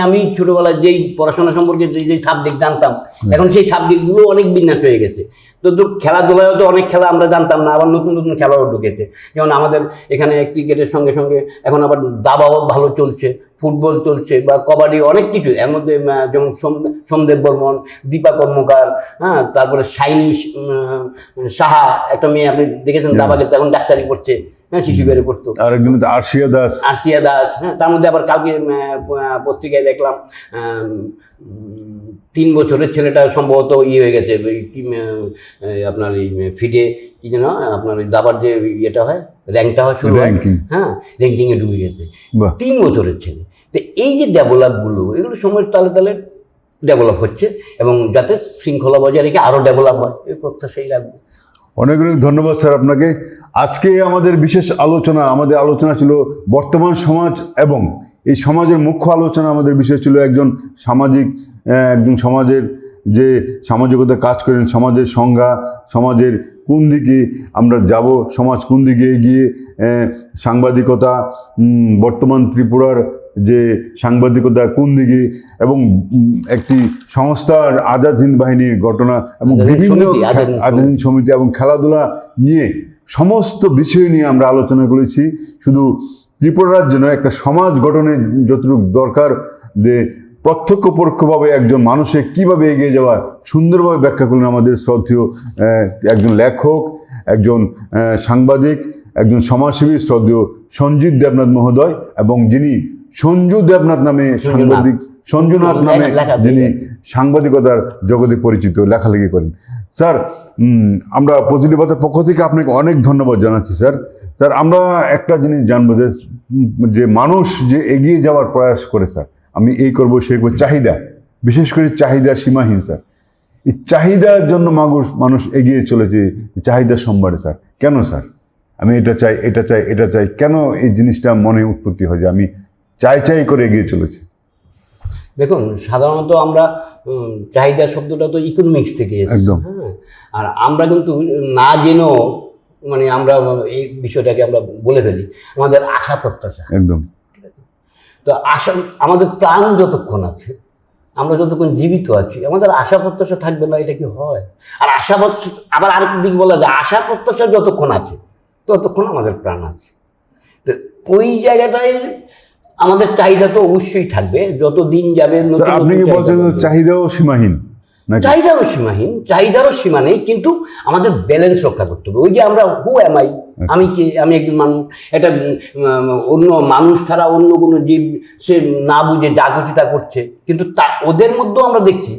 আমি ছোটবেলায় যেই পড়াশোনা সম্পর্কে যেই সাবজেক্ট জানতাম, এখন সেই সাবজেক্টগুলো অনেক বিন্যাস হয়ে গেছে। তো খেলাধুলায়ও তো অনেক খেলা আমরা জানতাম না, আবার নতুন নতুন খেলাও ঢুকেছে। যেমন আমাদের এখানে ক্রিকেটের সঙ্গে সঙ্গে এখন আবার দাবাও ভালো চলছে, ফুটবল চলছে, বা কবাডি, অনেক কিছু। এর মধ্যে যেমন সোমদেব বর্মন, দীপা কর্মকার, হ্যাঁ, তারপরে সাইনি সাহা, একটা মেয়ে আপনি দেখেছেন দাবা খেলতে, এখন ডাক্তারি পড়ছে, হ্যাঁ, শিশু বেড়ে পড়তো। আর একজন আরশিয়া দাস, হ্যাঁ। তার মধ্যে আবার কালকে পত্রিকায় দেখলাম 3 বছরের ছেলেটা সম্ভবত হয়ে গেছে, আপনার এই ফিডে কি যেন আপনার ওই দাবার যে ইয়েটা হয়, র্যাঙ্কটা হয়, শুরু র্যাঙ্কিং, হ্যাঁ, র্যাঙ্কিংয়ে ডুবে গেছে 3 বছরের ছেলে। তো এই যে ডেভেলপগুলো, এগুলো সময়ের তালে তালে ডেভেলপ হচ্ছে, এবং যাতে শৃঙ্খলা বজায় রেখে আরও ডেভেলপ হয়, এই প্রত্যাশাই রাখবো। অনেক অনেক ধন্যবাদ স্যার আপনাকে। আজকে আমাদের বিশেষ আমাদের আলোচনা ছিল বর্তমান সমাজ, এবং এই সমাজের মুখ্য আলোচনা আমাদের বিষয় ছিল একজন সমাজের যে সামাজিকতা কাজ করেন, সমাজের সংজ্ঞা, সমাজের কোন দিকে আমরা যাব, সমাজ কোন দিকে এগিয়ে, সাংবাদিকতা, বর্তমান ত্রিপুরার যে সাংবাদিকতা কোন দিকে, এবং একটি সংস্থার আজাদ হিন্দ বাহিনীর ঘটনা, এবং বিভিন্ন আজাদ হিন্দ সমিতি এবং খেলাধুলা নিয়ে সমস্ত বিষয় নিয়ে আমরা আলোচনা করেছি। শুধু ত্রিপুরা রাজ্য নয়, একটা সমাজ গঠনের যতটুকু দরকার, যে প্রত্যক্ষ পরোক্ষভাবে একজন মানুষের কীভাবে এগিয়ে যাওয়া সুন্দরভাবে ব্যাখ্যা করলেন আমাদের শ্রদ্ধেয় একজন লেখক, একজন সাংবাদিক, একজন সমাজসেবী শ্রদ্ধেয় সঞ্জিত দেবনাথ মহোদয়, এবং যিনি সঞ্জু দেবনাথ নামে সাংবাদিক, সঞ্জুনাথ নামে যিনি সাংবাদিকতার জগতে পরিচিত, লেখালেখি করেন। স্যার, আমরা পজিটিভ বার্তার পক্ষ থেকে আপনাকে অনেক ধন্যবাদ জানাচ্ছি স্যার। স্যার, আমরা একটা জিনিস জানবো যে মানুষ যে এগিয়ে যাওয়ার প্রয়াস করে স্যার, আমি এই করবো সেই করবো, চাহিদা, বিশেষ করে চাহিদা সীমাহীন স্যার। এই চাহিদার জন্য মানুষ এগিয়ে চলেছে, চাহিদার সম্ভারে স্যার। কেন স্যার? আমি এটা চাই, এটা চাই, এটা চাই, কেন এই জিনিসটা মনে উৎপত্তি হয় যে আমি চাই করে এগিয়ে চলেছি? দেখুন, সাধারণত আমরা চাহিদা শব্দটা তো ইকোনমিক্স থেকে এসেছে, একদম। হ্যাঁ, আর আমরা কিন্তু না জেনেও আমরা এই বিষয়টাকে আমরা বলে ফেলি, আমাদের আশা প্রত্যাশা। একদম। তো আশা, আমাদের প্রাণ যতক্ষণ আছে, আমরা যতক্ষণ জীবিত আছি, আমাদের আশা প্রত্যাশা থাকবে না, এটা কি হয়? আর আশা প্রত্যাশা, আবার আরেক দিক বলা যায়, আশা প্রত্যাশা যতক্ষণ আছে ততক্ষণ আমাদের প্রাণ আছে। তো ওই জায়গাটায় আমাদের চাহিদা তো অবশ্যই থাকবে, যত দিন যাবে। আপনি কি বলছেন চাহিদাও সীমাহীন? চাহিদারও সীমাহীন, চাহিদারও সীমা নেই, কিন্তু আমাদের ব্যালেন্স রক্ষা করতে হবে। ওই যে আমরা হু এম আই, আমি কে, আমি একজন মানুষ, এটা অন্য মানুষ ছাড়া অন্য কোনো জীব সে না বুঝে যা খুশি তা করছে, কিন্তু ওদের মধ্যেও আমরা দেখছি,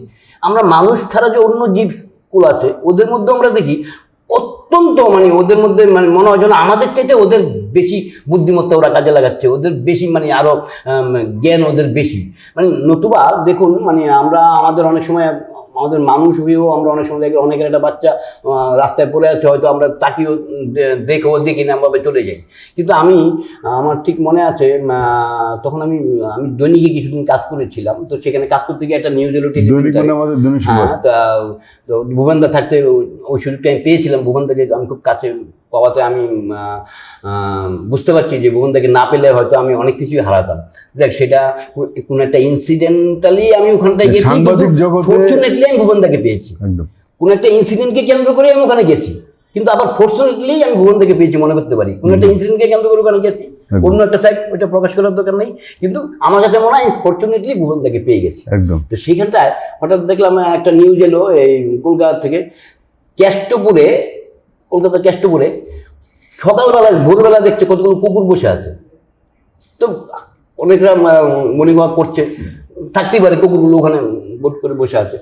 আমরা মানুষ ছাড়া যে অন্য জীবগুলো আছে ওদের মধ্যেও আমরা দেখি অত্যন্ত ওদের মধ্যে মনে হয় যেন আমাদের চাইতে ওদের বেশি বুদ্ধিমত্তা ওরা কাজে লাগাচ্ছে, ওদের বেশি আরও জ্ঞান ওদের বেশি। নতুবা দেখুন, আমরা আমাদের অনেক সময় আমাদের মানুষ হয়েও আমরা অনেক সময় দেখি অনেকের একটা বাচ্চা রাস্তায় পড়ে আছে, হয়তো আমরা তাকেও দেখি না, ভাবে চলে যাই। কিন্তু আমার ঠিক মনে আছে, তখন আমি দৈনিকে কিছুদিন কাজ করেছিলাম, তো সেখানে কাজ করতে গিয়ে একটা নিউজ এলো, হ্যাঁ, তো ভুবনদা থাকতে ওই সুযোগটা আমি পেয়েছিলাম। ভুবনদাকে আমি খুব কাছে পাওয়াতে আমি বুঝতে পারছি যে ভুবনদাকে না পেলে হয়তো আমি অনেক কিছুই হারাতাম। দেখ, সেটা কোনো একটা ইনসিডেন্টালি আমি ওখানটায় গেছি, ফর্চুনেটলি আমি ভুবনদাকে পেয়েছি। কোনো একটা ইনসিডেন্টকে কেন্দ্র করে আমি ওখানে গেছি, কিন্তু আবার ফোর্চুনেটলি আমি ভুবন থেকে পেয়েছি মনে করতে পারি, কোনো একটা ইনসিডেন্টকে কেন্দ্র করে ওখানে গেছি, অন্য একটা সাইড ওইটা প্রকাশ করার দরকার নেই, কিন্তু আমার কাছে মনে হয় ফরচুনেটলি ভুবন থেকে পেয়ে গেছি। একদম। তো সেইখানটায় হঠাৎ দেখলাম একটা নিউজ এলো এই কলকাতা থেকে, কেষ্টপুরে, কলকাতার কেষ্টপুরে সকালবেলা ভোরবেলা দেখছে কতগুলো কুকুর বসে আছে। তো অনেকরা মর্নিং ওয়াক করছে, থাকতেই পারে কুকুরগুলো ওখানে বোট করে বসে আছে,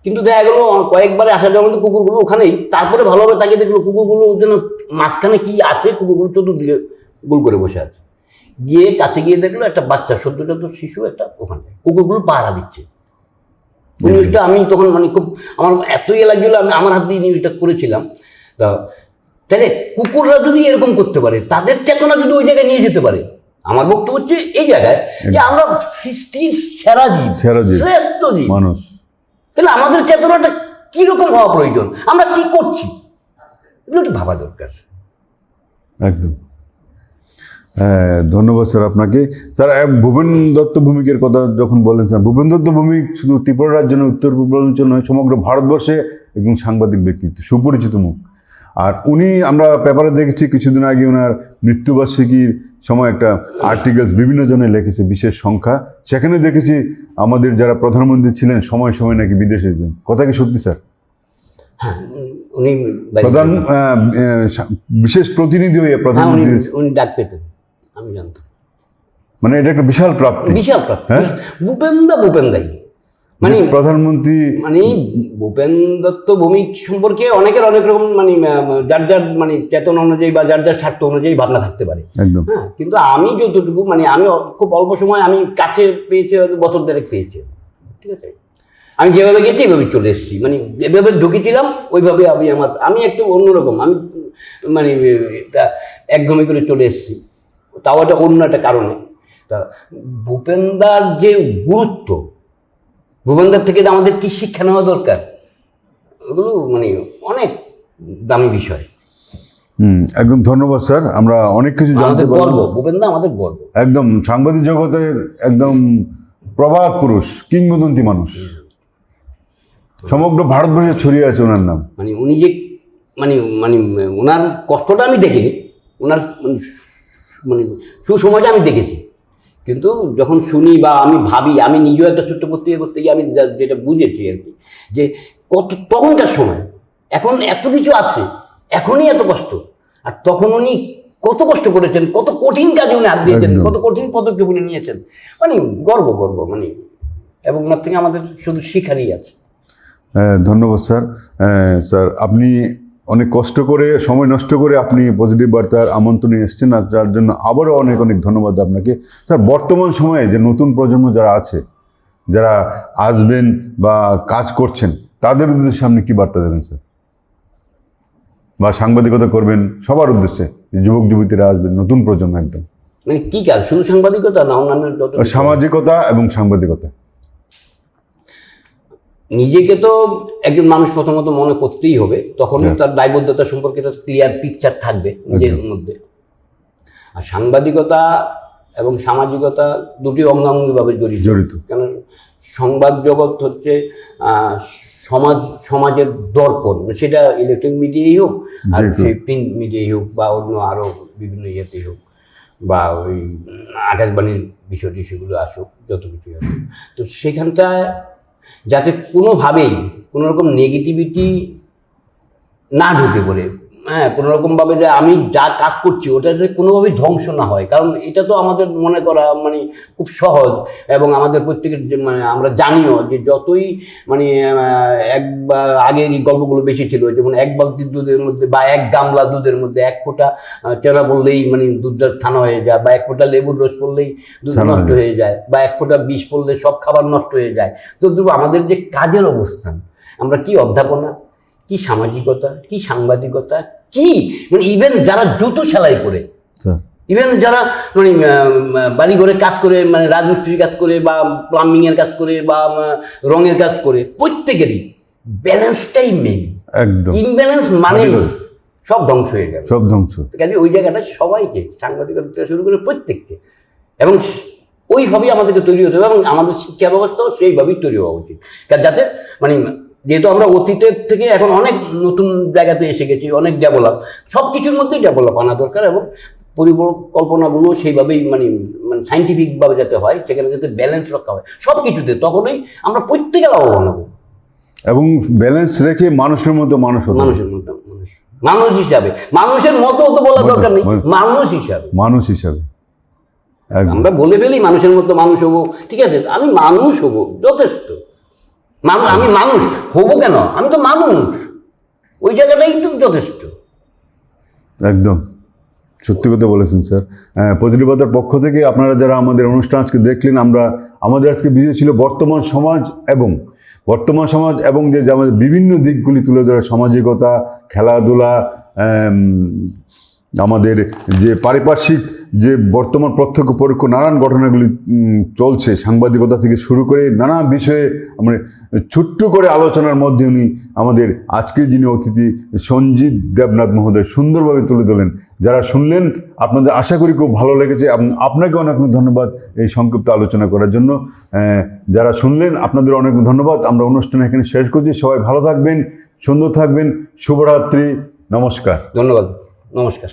কিন্তু দেখা গেলো কয়েকবারে আসা যাওয়ার মধ্যে কুকুরগুলো ওখানেই। তারপরে ভালোভাবে তাকিয়ে দেখলো কুকুরগুলো যেন মাঝখানে কি আছে, কুকুরগুলো চতুর্দিকে গোল করে বসে আছে। গিয়ে কাছে গিয়ে দেখলো একটা বাচ্চা সদ্যজাত শিশু একটা ওখানে কুকুরগুলো পাহারা দিচ্ছে। ওই নিউজটা আমি তখন মানে খুব আমার এত ইয়ে লাগছিল, আমি আমার হাত দিয়ে নিউজটা করেছিলাম। তা তাহলে কুকুররা যদি এরকম করতে পারে, তাদের চেতনা যদি ওই জায়গায় নিয়ে যেতে পারে, আমার বক্তব্য হচ্ছে এই জায়গায় যে আমরা সৃষ্টির সেরা জীব, শ্রেষ্ঠ জীব মানুষ, তাহলে আমাদের চেতনাটা কিরকম হওয়া প্রয়োজন, আমরা কি করছি, এগুলো একটু ভাবা দরকার। একদম। হ্যাঁ, ধন্যবাদ স্যার আপনাকে। স্যার, ভূপেন দত্ত ভৌমিকের কথা যখন বলেন, স্যার ভূপেন দত্ত ভৌমিক শুধু ত্রিপুরা রাজ্য নয়, উত্তর পূর্বাঞ্চল নয়, সমগ্র ভারতবর্ষে একজন সাংবাদিক ব্যক্তিত্ব, সুপরিচিত মুখ। আর উনি, আমরা পেপারে দেখেছি কিছুদিন আগে ওনার মৃত্যুবার্ষিকীর সময় একটা আর্টিকেলস বিভিন্ন জনে লিখেছে, বিশেষ সংখ্যা, সেখানে দেখেছি আমাদের যারা প্রধানমন্ত্রী ছিলেন সময় সময় নাকি বিদেশে যেতেন। কথা কি সত্যি স্যার? হ্যাঁ, উনি প্রধান বিশেষ প্রতিনিধি হয়ে প্রধানমন্ত্রী উনি ডাক পেতেন, আমি জানতাম। মানে এটা একটা বিশাল প্রাপ্তি, বিশাল প্রাপ্তি। হ্যাঁ, ভূপেনদাই মানে প্রধানমন্ত্রী, মানে ভূপেন দত্ত ভৌমিক সম্পর্কে অনেকের অনেক রকম মানে যার যার মানে চেতনা অনুযায়ী বা যার যার স্বার্থ অনুযায়ী ভাবনা থাকতে পারে। একদম। হ্যাঁ, কিন্তু আমি যতটুকু মানে আমি খুব অল্প সময় আমি কাছে পেয়েছি, বছর দেড়েক পেয়েছি, ঠিক আছে। আমি যেভাবে গেছি এভাবে চলে এসেছি, মানে যেভাবে ঢুকেছিলাম ওইভাবে আমি একটু অন্যরকম, আমি মানে একঘমি করে চলে এসেছি, তাও একটা অন্য একটা কারণে। তা ভূপেনদার যে গুরুত্ব, ভূপেনদার থেকে আমাদের কি শিক্ষা নেওয়া দরকার, ওগুলো মানে অনেক দামি বিষয়। একদম ধন্যবাদ স্যার, আমরা অনেক কিছু জানতে পারবো। ভূপেনদা আমাদের গর্ব, একদম সাংবাদিক জগতের একদম প্রবাদ পুরুষ, কিংবদন্তি মানুষ, সমগ্র ভারতবর্ষে ছড়িয়ে আছে ওনার নাম। মানে উনি যে মানে মানে ওনার কষ্টটা আমি দেখিনি, ওনার মানে সুসময়টা আমি দেখেছি, কিন্তু যখন শুনি বা আমি ভাবি, আমি নিজেও একটা ছোট্ট পত্রিকা করতে গিয়ে আমি যেটা বুঝেছি আর কি, যে কত তখনকার সময়, এখন এত কিছু আছে, এখনই এত কষ্ট, আর তখন উনি কত কষ্ট করেছেন, কত কঠিন কাজে উনি হাত দিয়েছেন, কত কঠিন পদক্ষেপ উনি নিয়েছেন, মানে গর্ব মানে, এবং ওনার থেকে আমাদের শুধু শিখারই আছে। ধন্যবাদ স্যার। স্যার, আপনি অনেক কষ্ট করে, সময় নষ্ট করে আপনি পজিটিভ বার্তার আমন্ত্রণে এসেছেন, আর তার জন্য আবারও অনেক অনেক ধন্যবাদ আপনাকে। স্যার, বর্তমান সময়ে যে নতুন প্রজন্ম যারা আছে, যারা আসবেন বা কাজ করছেন, তাদের উদ্দেশ্যে আপনি কী বার্তা দেবেন স্যার? বা সাংবাদিকতা করবেন সবার উদ্দেশ্যে, যুবক যুবতীরা আসবেন, নতুন প্রজন্ম একদম, মানে কি কাজ, শুধু সাংবাদিকতা না, অন্যান্য সামাজিকতা এবং সাংবাদিকতা? নিজেকে তো একজন মানুষ প্রথমত মনে করতেই হবে, তখন তার দায়বদ্ধতা সম্পর্কে তার ক্লিয়ার পিকচার থাকবে নিজের মধ্যে। আর সাংবাদিকতা এবং সামাজিকতা দুটি অঙ্গাঙ্গিভাবে জড়িত, কেন সংবাদ জগৎ হচ্ছে সমাজের দর্পণ, সেটা ইলেকট্রনিক মিডিয়াই হোক, আর সেই প্রিন্ট মিডিয়াই হোক, বা অন্য আরও বিভিন্ন ইয়েতেই হোক, বা ওই আকাশবাণীর বিষয়টি সেগুলো আসুক, যত কিছু আসুক। তো সেখানটায় যাতে কোনোভাবেই কোনো রকম নেগেটিভিটি না ঢুকে পড়ে, হ্যাঁ, কোনোরকমভাবে যে আমি যা কাজ করছি ওটা যাতে কোনোভাবেই ধ্বংস না হয়, কারণ এটা তো আমাদের মনে করা মানে খুব সহজ, এবং আমাদের প্রত্যেকের মানে আমরা জানিও যে যতই মানে আগে এই গল্পগুলো বেশি ছিল, যেমন এক বালতি দুধের মধ্যে বা এক গামলা দুধের মধ্যে এক ফোঁটা চেরা পড়লেই মানে দুধটা ছানা হয়ে যায়, বা এক ফোঁটা লেবুর রস পড়লেই দুধ নষ্ট হয়ে যায়, বা এক ফোঁটা বিষ পড়লে সব খাবার নষ্ট হয়ে যায়। তো আমাদের যে কাজের অবস্থান, আমরা কি অধ্যাপনা, কি সামাজিকতা, কি সাংবাদিকতা, কি মানে ইভেন যারা জুতো সেলাই করে, ইভেন যারা মানে বাড়িঘরে কাজ করে, মানে রাজমিস্ত্রির কাজ করে, বা প্লাম্বিংয়ের কাজ করে, বা রঙের কাজ করে, প্রত্যেকেরই ব্যালেন্সটাই মেন। একদম ইমব্যালেন্স মানে সব ধ্বংস হয়ে যাবে, সব ধ্বংস। কাজে ওই জায়গাটা সবাইকে, সাংবাদিকতা থেকে শুরু করে প্রত্যেককে, এবং ওইভাবেই আমাদেরকে তৈরি হতে হবে, এবং আমাদের শিক্ষা ব্যবস্থাও সেইভাবেই তৈরি হওয়া উচিত, যাতে মানে যেহেতু আমরা অতীতের থেকে এখন অনেক নতুন জায়গাতে এসে গেছি, অনেক ডেভেলপ, সব কিছুর মধ্যেই ডেভেলপ আনা দরকার এবং পরিকল্পনাগুলো সেইভাবেই মানে মানে সাইন্টিফিকভাবে যাতে হয়, সেখানে যাতে ব্যালেন্স রক্ষা হয় সব কিছুতে, তখনই আমরা প্রত্যেকে লাভবান হবো। এবং ব্যালেন্স রেখে মানুষের মতো মানুষ হতে হবে। মানুষের মতো মানুষ হিসাবে, মানুষের মতো তো বলা দরকার নেই, মানুষ হিসাবে। মানুষ হিসাবে একদম। আমরা বলে ফেলি মানুষের মতো মানুষ হবো, ঠিক আছে, আমি মানুষ হবো যথেষ্ট। আমি মানুষ হবো কেন, আমি তো মানুষ, ওই জায়গাটাই তো যথেষ্ট। একদম সত্যি কথা বলেছেন স্যার। প্রতিনিধিবার্তার পক্ষ থেকে আপনারা যারা আমাদের অনুষ্ঠান আজকে দেখলেন, আমাদের আজকে বিষয় ছিল বর্তমান সমাজ এবং যে আমাদের বিভিন্ন দিকগুলি তুলে ধরে, সামাজিকতা, খেলাধুলা, আমাদের যে পারিপার্শ্বিক যে বর্তমান প্রত্যক্ষ পরোক্ষ নানান ঘটনাগুলি চলছে, সাংবাদিকতা থেকে শুরু করে নানা বিষয়ে আমরা ছোট্ট করে আলোচনার মধ্যে উনি আমাদের আজকের যিনি অতিথি সঞ্জিত দেবনাথ মহোদয় সুন্দরভাবে তুলে ধরলেন। যারা শুনলেন আপনাদের আশা করি খুব ভালো লেগেছে। আপনাকে অনেক ধন্যবাদ এই সংক্ষিপ্ত আলোচনা করার জন্য। যারা শুনলেন আপনাদের অনেক ধন্যবাদ। আমরা অনুষ্ঠান এখানে শেষ করছি। সবাই ভালো থাকবেন, সুন্দর থাকবেন। শুভরাত্রি, নমস্কার। ধন্যবাদ, নমস্কার।